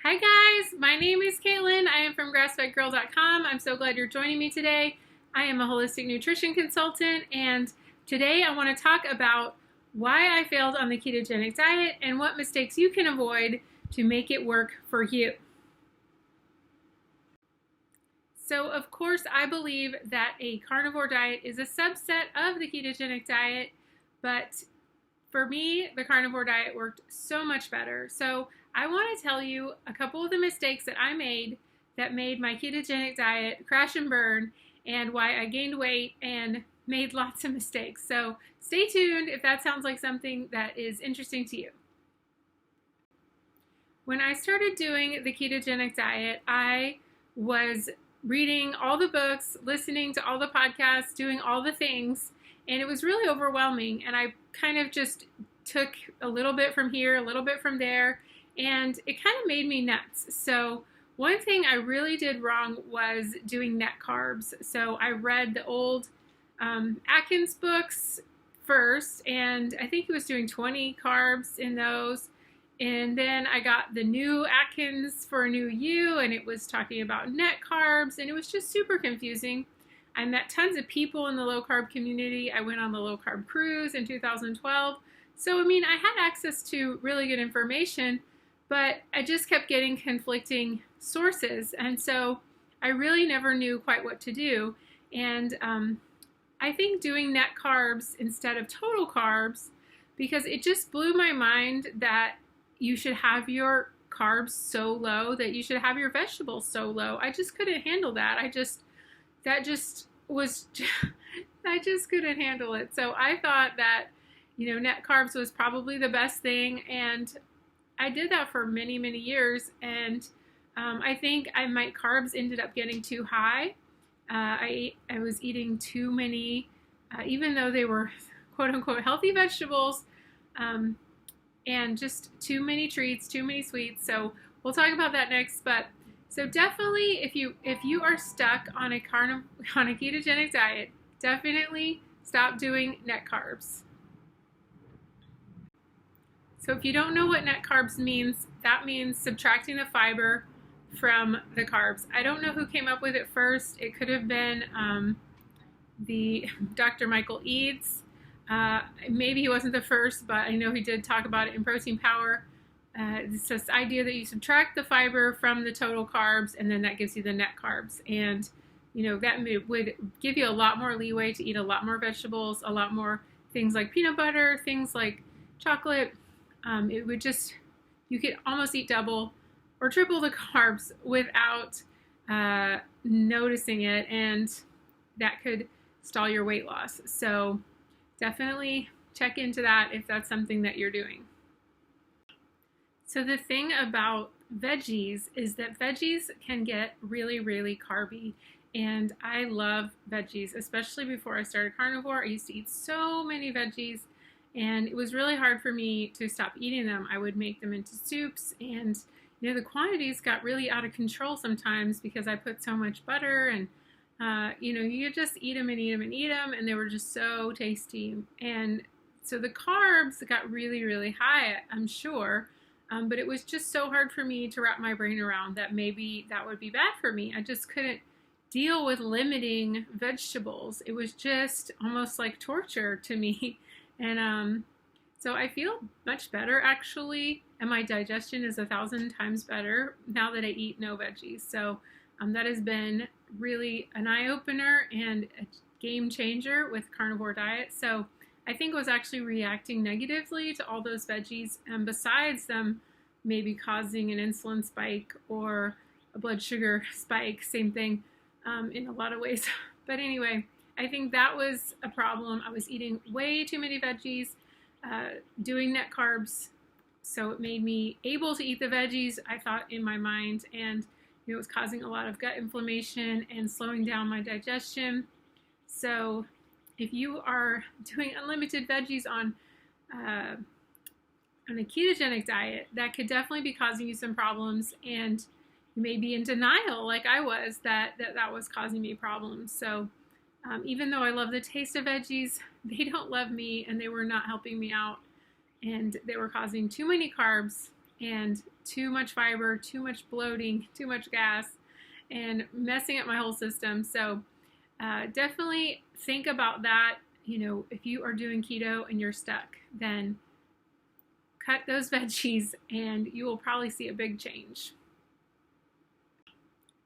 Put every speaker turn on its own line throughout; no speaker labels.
Hi guys, my name is Caitlin. I am from grassfedgirl.com. I'm so glad you're joining me today. I am a holistic nutrition consultant, and today I want to talk about why I failed on the ketogenic diet and what mistakes you can avoid to make it work for you. So of course I believe that a carnivore diet is a subset of the ketogenic diet, but for me, the carnivore diet worked so much better. So I want to tell you a couple of the mistakes that I made that made my ketogenic diet crash and burn, and why I gained weight and made lots of mistakes. So stay tuned if that sounds like something that is interesting to you. When I started doing the ketogenic diet, I was reading all the books, listening to all the podcasts, doing all the things, and it was really overwhelming. And I kind of just took a little bit from here, a little bit from there, and it kind of made me nuts. So one thing I really did wrong was doing net carbs. So I read the old Atkins books first, and I think he was doing 20 carbs in those. And then I got the new Atkins for a New You, and it was talking about net carbs, and it was just super confusing. I met tons of people in the low carb community. I went on the low carb cruise in 2012. So, I mean, I had access to really good information, but I just kept getting conflicting sources. And so I really never knew quite what to do. And I think doing net carbs instead of total carbs, because it just blew my mind that you should have your carbs so low, that you should have your vegetables so low. I just couldn't handle that. I just couldn't handle it. So I thought that, net carbs was probably the best thing. And I did that for many, many years. And I think my carbs ended up getting too high. I was eating too many, even though they were quote unquote healthy vegetables, and just too many treats, too many sweets. So we'll talk about that next. But so definitely, if you are stuck on a ketogenic diet, definitely stop doing net carbs. So if you don't know what net carbs means, that means subtracting the fiber from the carbs. I don't know who came up with it first. It could have been the Dr. Michael Eads. Maybe he wasn't the first, but I know he did talk about it in Protein Power. It's this idea that you subtract the fiber from the total carbs, and then that gives you the net carbs. And that would give you a lot more leeway to eat a lot more vegetables, a lot more things like peanut butter, things like chocolate. It would just, you could almost eat double or triple the carbs without noticing it, and that could stall your weight loss. So definitely check into that if that's something that you're doing. So the thing about veggies is that veggies can get really, really carby. And I love veggies, especially before I started carnivore. I used to eat so many veggies, and it was really hard for me to stop eating them. I would make them into soups, and the quantities got really out of control sometimes because I put so much butter, and you could just eat them and eat them and eat them, and they were just so tasty. And so the carbs got really, really high, I'm sure. But it was just so hard for me to wrap my brain around that maybe that would be bad for me. I just couldn't deal with limiting vegetables. It was just almost like torture to me. And so I feel much better, actually, and my digestion is 1,000 times better now that I eat no veggies. So that has been really an eye-opener and a game changer with carnivore diet. So I think I was actually reacting negatively to all those veggies, and besides them maybe causing an insulin spike or a blood sugar spike, same thing in a lot of ways. But anyway, I think that was a problem. I was eating way too many veggies, doing net carbs, so it made me able to eat the veggies, I thought, in my mind, and it was causing a lot of gut inflammation and slowing down my digestion. So if you are doing unlimited veggies on a ketogenic diet, that could definitely be causing you some problems, and you may be in denial, like I was, that was causing me problems. So even though I love the taste of veggies, they don't love me, and they were not helping me out, and they were causing too many carbs and too much fiber, too much bloating, too much gas, and messing up my whole system. So definitely think about that. If you are doing keto and you're stuck, then cut those veggies and you will probably see a big change.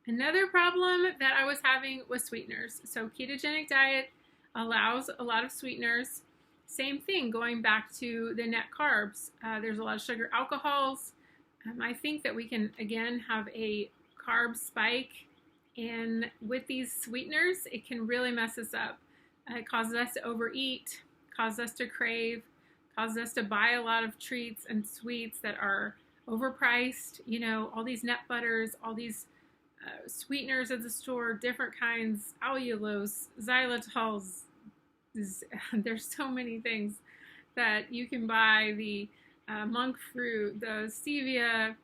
Another problem that I was having was sweeteners. So ketogenic diet allows a lot of sweeteners. Same thing, going back to the net carbs. There's a lot of sugar alcohols. I think that we can, again, have a carb spike. And with these sweeteners, it can really mess us up. It causes us to overeat, causes us to crave, causes us to buy a lot of treats and sweets that are overpriced. All these nut butters, all these sweeteners at the store, different kinds, allulose, xylitols. There's so many things that you can buy. The monk fruit, the stevia,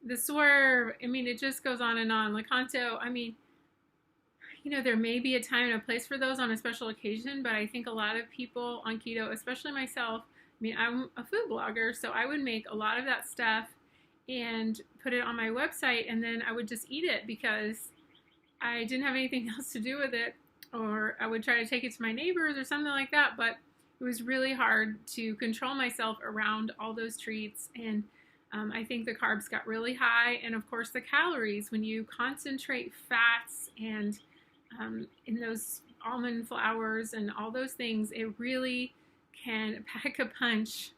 the swerve. It just goes on and on. Lakanto. There may be a time and a place for those on a special occasion, but I think a lot of people on keto, especially myself, I'm a food blogger, so I would make a lot of that stuff and put it on my website, and then I would just eat it because I didn't have anything else to do with it, or I would try to take it to my neighbors or something like that, but it was really hard to control myself around all those treats, and I think the carbs got really high, and of course the calories. When you concentrate fats and in those almond flours and all those things, it really can pack a punch,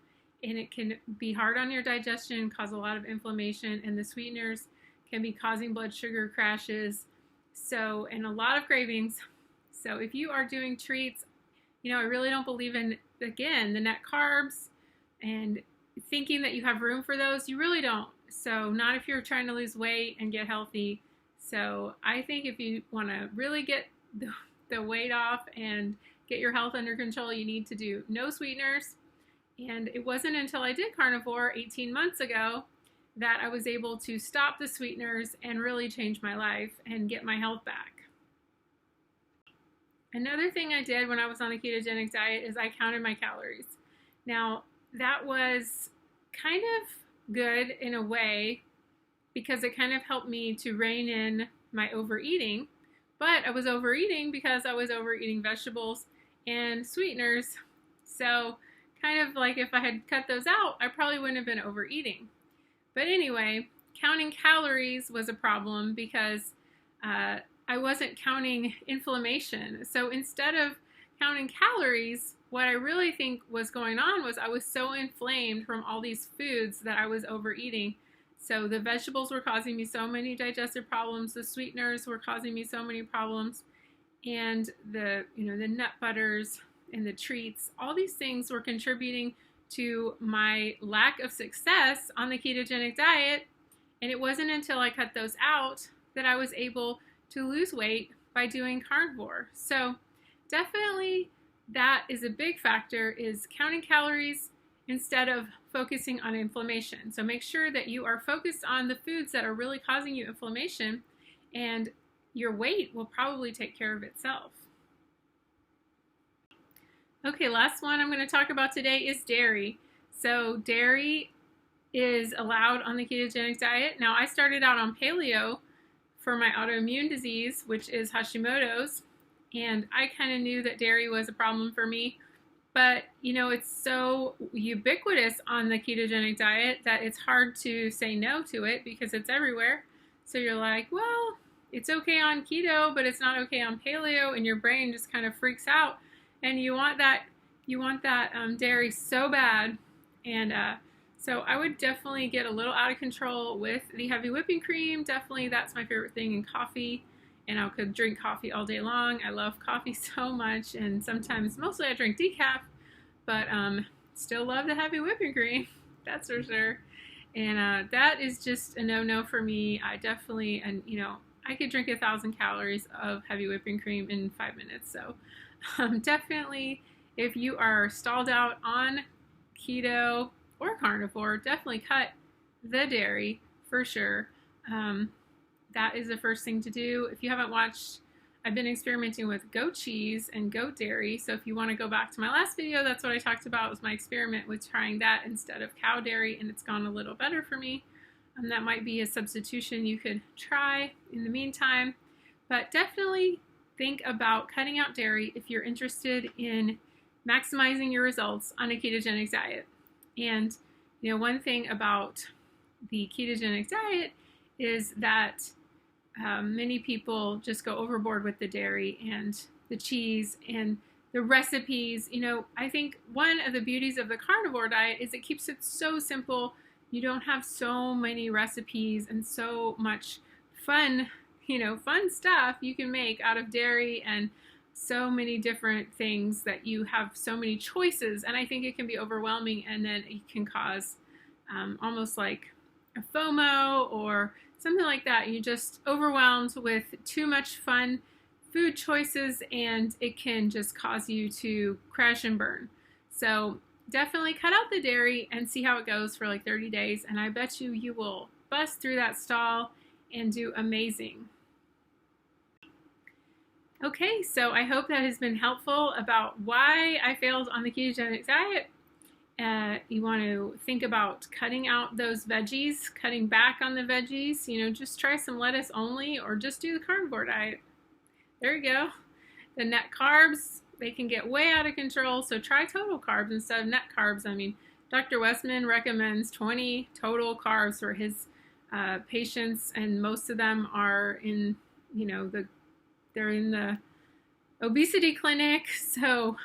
and it can be hard on your digestion, cause a lot of inflammation, and the sweeteners can be causing blood sugar crashes, and a lot of cravings. So if you are doing treats, I really don't believe in, again, the net carbs and thinking that you have room for those. You really don't. So not if you're trying to lose weight and get healthy. So I think if you want to really get the weight off and get your health under control, you need to do no sweeteners. And it wasn't until I did carnivore 18 months ago that I was able to stop the sweeteners and really change my life and get my health back. Another thing I did when I was on a ketogenic diet is I counted my calories. Now, that was kind of good in a way because it kind of helped me to rein in my overeating, but I was overeating because I was overeating vegetables and sweeteners. So kind of like if I had cut those out, I probably wouldn't have been overeating. But anyway, counting calories was a problem because I wasn't counting inflammation. So instead of counting calories, what I really think was going on was I was so inflamed from all these foods that I was overeating. So the vegetables were causing me so many digestive problems. The sweeteners were causing me so many problems. And the nut butters and the treats, all these things were contributing to my lack of success on the ketogenic diet. And it wasn't until I cut those out that I was able to lose weight by doing carnivore. So definitely that is a big factor, is counting calories instead of focusing on inflammation. So make sure that you are focused on the foods that are really causing you inflammation, and your weight will probably take care of itself. Okay, last one I'm going to talk about today is dairy. So dairy is allowed on the ketogenic diet. Now, I started out on paleo for my autoimmune disease, which is hashimotos, and I kind of knew that dairy was a problem for me. But, it's so ubiquitous on the ketogenic diet that it's hard to say no to it because it's everywhere. So you're like, well, it's okay on keto, but it's not okay on paleo, and your brain just kind of freaks out. And you want that dairy so bad. And so I would definitely get a little out of control with the heavy whipping cream. Definitely that's my favorite thing in coffee. And I could drink coffee all day long. I love coffee so much. And sometimes, mostly I drink decaf, but still love the heavy whipping cream. That's for sure. And that is just a no-no for me. I definitely, I could drink 1,000 calories of heavy whipping cream in 5 minutes. So definitely, if you are stalled out on keto or carnivore, definitely cut the dairy for sure. That is the first thing to do. If you haven't watched I've been experimenting with goat cheese and goat dairy. So if you want to go back to my last video, that's what I talked about, was my experiment with trying that instead of cow dairy, and it's gone a little better for me. That might be a substitution you could try in the meantime. But definitely think about cutting out dairy if you're interested in maximizing your results on a ketogenic diet. And one thing about the ketogenic diet is that many people just go overboard with the dairy and the cheese and the recipes. I think one of the beauties of the carnivore diet is it keeps it so simple. You don't have so many recipes and so much fun, fun stuff you can make out of dairy, and so many different things that you have so many choices. And I think it can be overwhelming, and then it can cause almost like a FOMO or something like that. You're just overwhelmed with too much fun food choices, and it can just cause you to crash and burn. So definitely cut out the dairy and see how it goes for like 30 days. And I bet you will bust through that stall and do amazing. Okay, so I hope that has been helpful about why I failed on the ketogenic diet. You want to think about cutting out those veggies, cutting back on the veggies. Just try some lettuce only, or just do the carnivore diet. There you go. The net carbs, they can get way out of control, so try total carbs instead of net carbs. I mean, Dr. Westman recommends 20 total carbs for his patients, and most of them are in, they're in the obesity clinic, so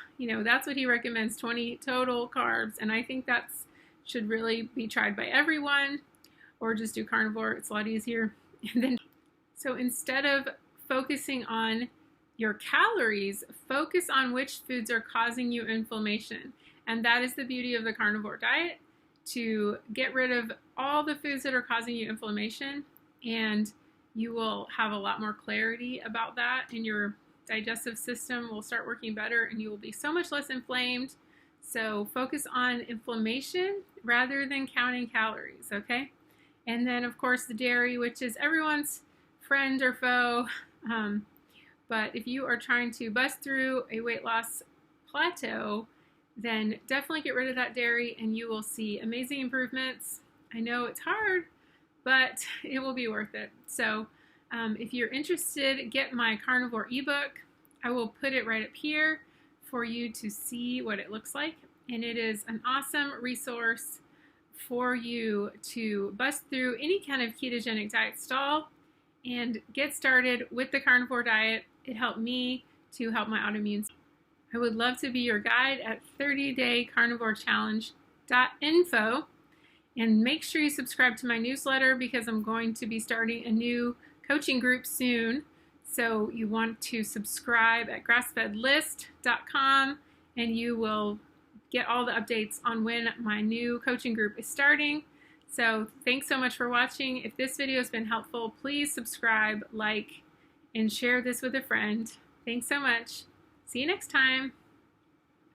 that's what he recommends, 20 total carbs. And I think that should really be tried by everyone, or just do carnivore. It's a lot easier. And then, so instead of focusing on your calories, focus on which foods are causing you inflammation. And that is the beauty of the carnivore diet, to get rid of all the foods that are causing you inflammation, and you will have a lot more clarity about that, and your digestive system will start working better, and you will be so much less inflamed. So focus on inflammation rather than counting calories, okay? And then, of course, the dairy, which is everyone's friend or foe. But if you are trying to bust through a weight loss plateau, then definitely get rid of that dairy, and you will see amazing improvements. I know it's hard, but it will be worth it. So if you're interested, get my carnivore ebook. I will put it right up here for you to see what it looks like. And it is an awesome resource for you to bust through any kind of ketogenic diet stall and get started with the carnivore diet. It helped me to help my autoimmune. I would love to be your guide at 30daycarnivorechallenge.info. And make sure you subscribe to my newsletter, because I'm going to be starting a new coaching group soon. So you want to subscribe at grassfedlist.com, and you will get all the updates on when my new coaching group is starting. So thanks so much for watching. If this video has been helpful, please subscribe, like, and share this with a friend. Thanks so much. See you next time.